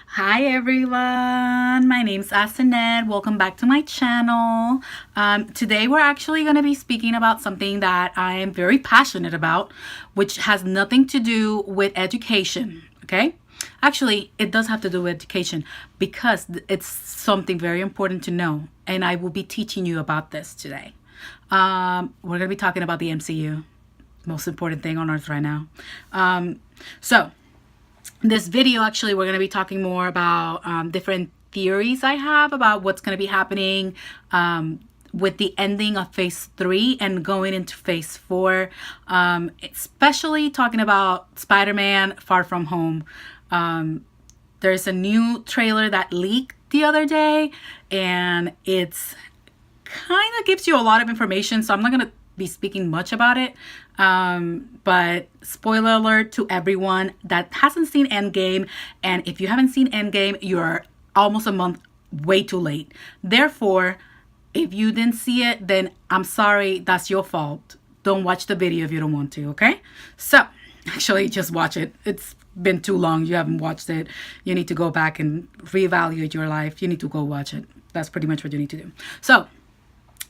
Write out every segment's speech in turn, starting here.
Hi everyone, my name's Asanet. Welcome back to my channel. Today we're actually going to be speaking about something that I am very passionate about, which has nothing to do with education, okay? Actually, it does have to do with education because it's something very important to know, and I will be teaching you about this today. We're going to be talking about the MCU, most important thing on earth right now. So this video, actually, we're going to be talking more about different theories I have about what's going to be happening with the ending of phase 3 and going into phase 4, especially talking about Spider-Man Far From Home. There's a new trailer that leaked the other day, and it's kind of gives you a lot of information, so I'm not going to be speaking much about it. But spoiler alert to everyone that hasn't seen Endgame, and if you haven't seen Endgame, you're almost a month way too late. Therefore, if you didn't see it, then I'm sorry, that's your fault. Don't watch the video if you don't want to, okay? So, actually, just watch it. It's been too long. You haven't watched it. You need to go back and reevaluate your life. You need to go watch it. That's pretty much what you need to do. So,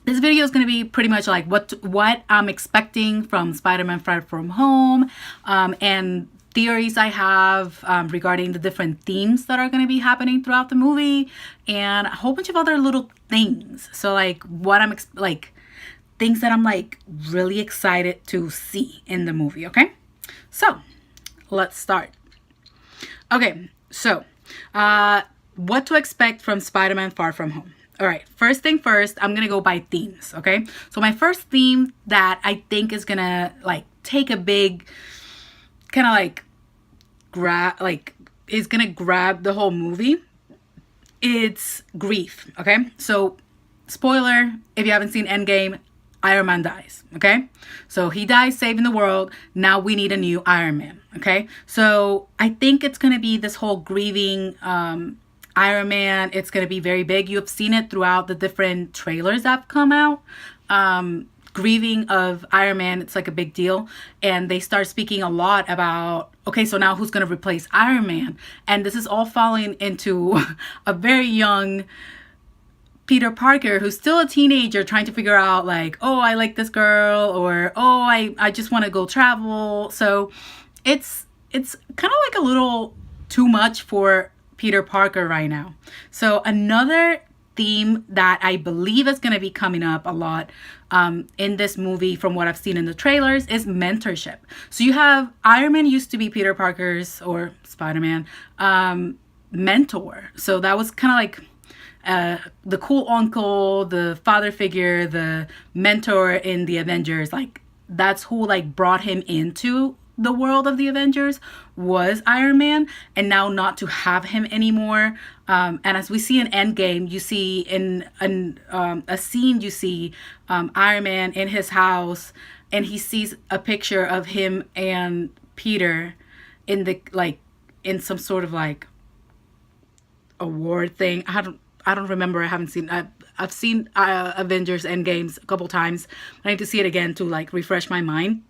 this video is going to be pretty much like what I'm expecting from Spider-Man Far From Home, and theories I have regarding the different themes that are going to be happening throughout the movie, and a whole bunch of other little things. So like what I'm things that I'm like really excited to see in the movie. Okay, so let's start. Okay, so what to expect from Spider-Man Far From Home. All right, first thing first, I'm going to go by themes, okay? So my first theme that I think is going to like take a big kind of like is going to grab the whole movie. It's grief, okay? So spoiler, if you haven't seen Endgame, Iron Man dies, okay? So he dies saving the world. Now we need a new Iron Man, okay? So I think it's going to be this whole grieving Iron Man. It's going to be very big. You have seen it throughout the different trailers that have come out. Grieving of Iron Man, it's like a big deal. And they start speaking a lot about, okay, so now who's going to replace Iron Man? And this is all falling into a very young Peter Parker, who's still a teenager, trying to figure out like, oh, I like this girl, or oh, I just want to go travel. So it's kind of like a little too much for Peter Parker right now. So another theme that I believe is going to be coming up a lot in this movie, from what I've seen in the trailers, is mentorship. So you have Iron Man used to be Peter Parker's, or Spider-Man, mentor. So that was kind of like the cool uncle, the father figure, the mentor in the Avengers. Like that's who like brought him into the world of the Avengers, was Iron Man, and now not to have him anymore. And as we see in Endgame, you see in a scene, you see Iron Man in his house, and he sees a picture of him and Peter in the in some sort of like award thing. I don't remember. I haven't seen. I've seen Avengers Endgames a couple times. I need to see it again to like refresh my mind.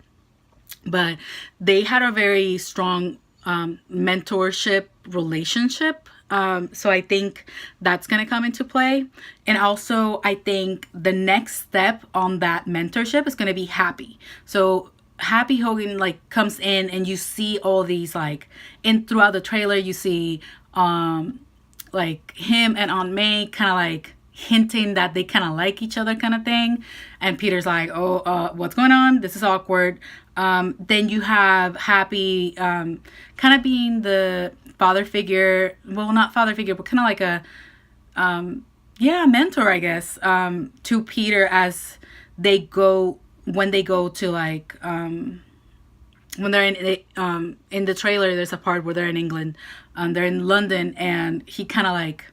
But they had a very strong mentorship relationship. So I think that's going to come into play. And also, I think the next step on that mentorship is going to be Happy. So Happy Hogan like comes in, and you see all these like throughout the trailer, you see like him and Aunt May kind of like hinting that they kind of like each other kind of thing. And Peter's like, oh, what's going on? This is awkward. Then you have Happy kind of being the father figure. Well, not father figure, but kind of like a, mentor, I guess, to Peter as when they go to like, when they're in the trailer, there's a part where they're in England, they're in London, and he kind of like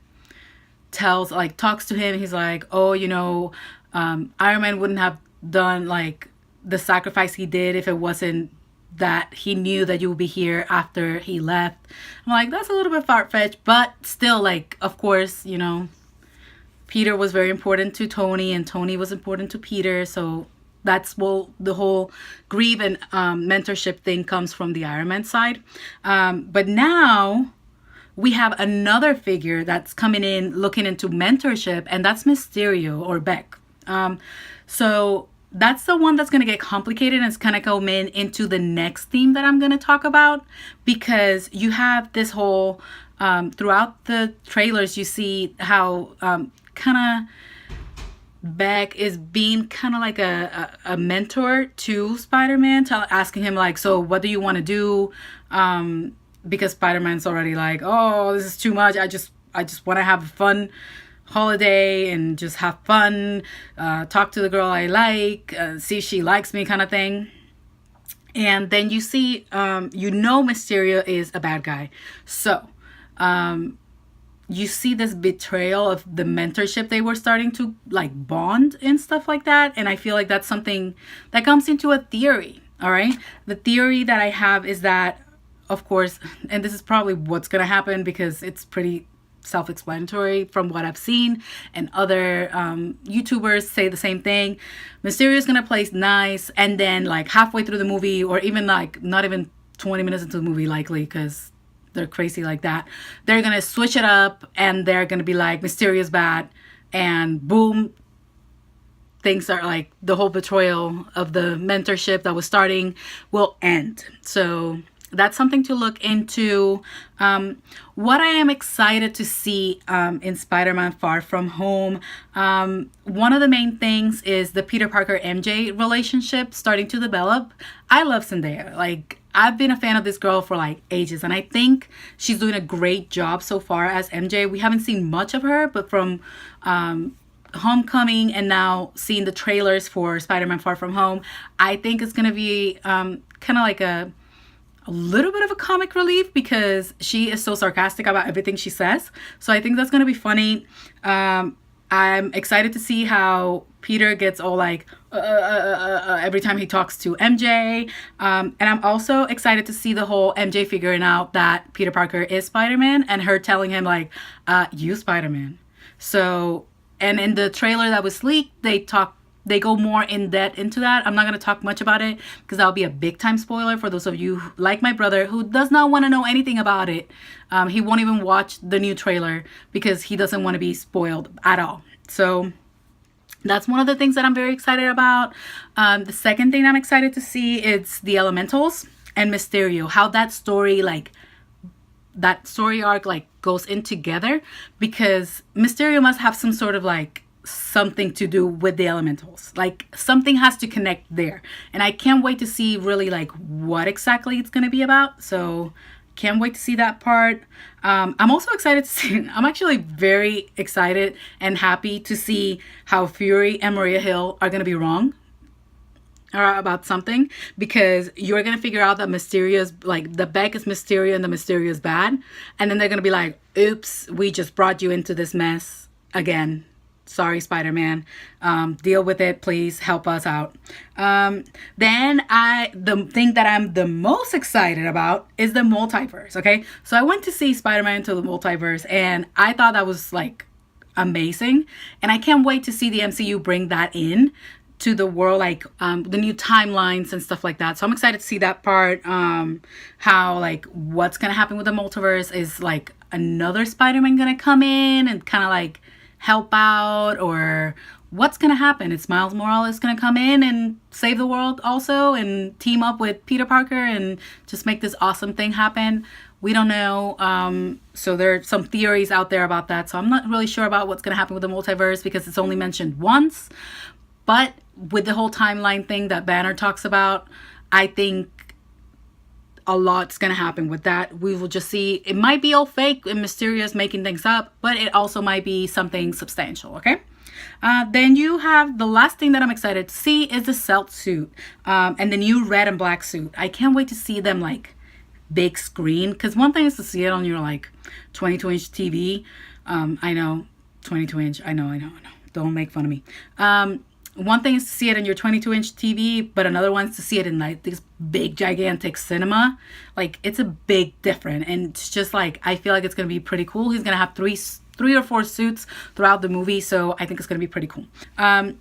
talks to him. He's like, oh, Iron Man wouldn't have done like the sacrifice he did if it wasn't that he knew that you would be here after he left. I'm like, that's a little bit far-fetched, but still, like, of course, Peter was very important to Tony, and Tony was important to Peter. So that's the whole grieve and mentorship thing comes from the Iron Man side. But now we have another figure that's coming in looking into mentorship, and that's Mysterio or Beck. So that's the one that's going to get complicated, and it's kind of coming into the next theme that I'm going to talk about, because you have this whole throughout the trailers, you see how kind of Beck is being kind of like a mentor to Spider-Man, asking him like, so what do you want to do? Because Spider-Man's already like, oh, this is too much. I just want to have a fun holiday and just have fun, talk to the girl I like, see if she likes me, kind of thing. And then you see, Mysterio is a bad guy. So you see this betrayal of the mentorship they were starting to like bond and stuff like that. And I feel like that's something that comes into a theory. All right. The theory that I have is that, of course, and this is probably what's going to happen because it's pretty self-explanatory from what I've seen, and other YouTubers say the same thing. Mysterio is going to play nice, and then like halfway through the movie, or even like not even 20 minutes into the movie, likely, because they're crazy like that, they're gonna switch it up and they're gonna be like, Mysterio's bad, and boom, things are like, the whole betrayal of the mentorship that was starting will end. So that's something to look into. What I am excited to see in Spider-Man Far From Home, one of the main things is the Peter Parker MJ relationship starting to develop. I love Zendaya. Like, I've been a fan of this girl for like ages, and I think she's doing a great job so far as MJ. We haven't seen much of her, but from Homecoming and now seeing the trailers for Spider-Man Far From Home, I think it's going to be kind of like a little bit of a comic relief, because she is so sarcastic about everything she says. So I think that's going to be funny. I'm excited to see how Peter gets all like every time he talks to MJ. And I'm also excited to see the whole MJ figuring out that Peter Parker is Spider-Man, and her telling him like, you Spider-Man. So, and in the trailer that was leaked, they go more in depth into that. I'm not going to talk much about it because that'll be a big time spoiler for those of you like my brother who does not want to know anything about it. He won't even watch the new trailer because he doesn't want to be spoiled at all. So that's one of the things that I'm very excited about. The second thing I'm excited to see is the Elementals and Mysterio, how that story arc like goes in together, because Mysterio must have some sort of like something to do with the Elementals. Like, something has to connect there, and I can't wait to see really like what exactly it's going to be about. So can't wait to see that part. I'm also excited to see, I'm actually very excited and happy to see how Fury and Maria Hill are going to be wrong about something, because you're going to figure out that Mysterio's like, the Beck is Mysterio and the Mysterio is bad, and then they're going to be like, oops, we just brought you into this mess again. Sorry, Spider-Man. Deal with it, please. Help us out. Then the thing that I'm the most excited about is the multiverse. Okay, so I went to see Spider-Man Into the Multiverse, and I thought that was like amazing, and I can't wait to see the MCU bring that in to the world, like the new timelines and stuff like that. So I'm excited to see that part. How like what's gonna happen with the multiverse, is like another Spider-Man gonna come in and kind of like help out, or what's gonna happen? Is Miles Morales gonna come in and save the world also and team up with Peter Parker and just make this awesome thing happen? We don't know. So there are some theories out there about that, so I'm not really sure about what's gonna happen with the multiverse because it's only mentioned once. But with the whole timeline thing that Banner talks about, I think a lot's gonna happen with that. We will just see. It might be all fake and mysterious, making things up, but it also might be something substantial. Okay. Then you have the last thing that I'm excited to see is the Celt suit, and the new red and black suit. I can't wait to see them like big screen, because one thing is to see it on your like 22-inch TV. I know 22-inch. I know. Don't make fun of me. One thing is to see it in your 22-inch TV, but another one is to see it in like this big, gigantic cinema. Like, it's a big difference. And it's just like, I feel like it's going to be pretty cool. He's going to have three or four suits throughout the movie. So I think it's going to be pretty cool.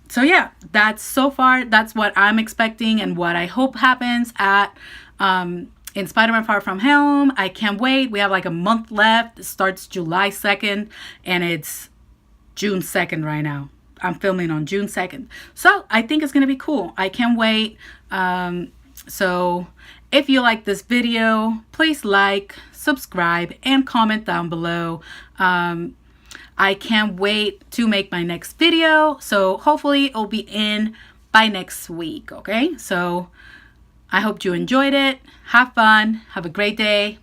So yeah, that's what I'm expecting and what I hope happens at, in in Spider-Man Far From Home. I can't wait. We have like a month left. It starts July 2nd and it's June 2nd right now. I'm filming on June 2nd. So I think it's going to be cool. I can't wait. So if you like this video, please like, subscribe, and comment down below. I can't wait to make my next video. So hopefully it'll be in by next week. Okay. So I hope you enjoyed it. Have fun. Have a great day.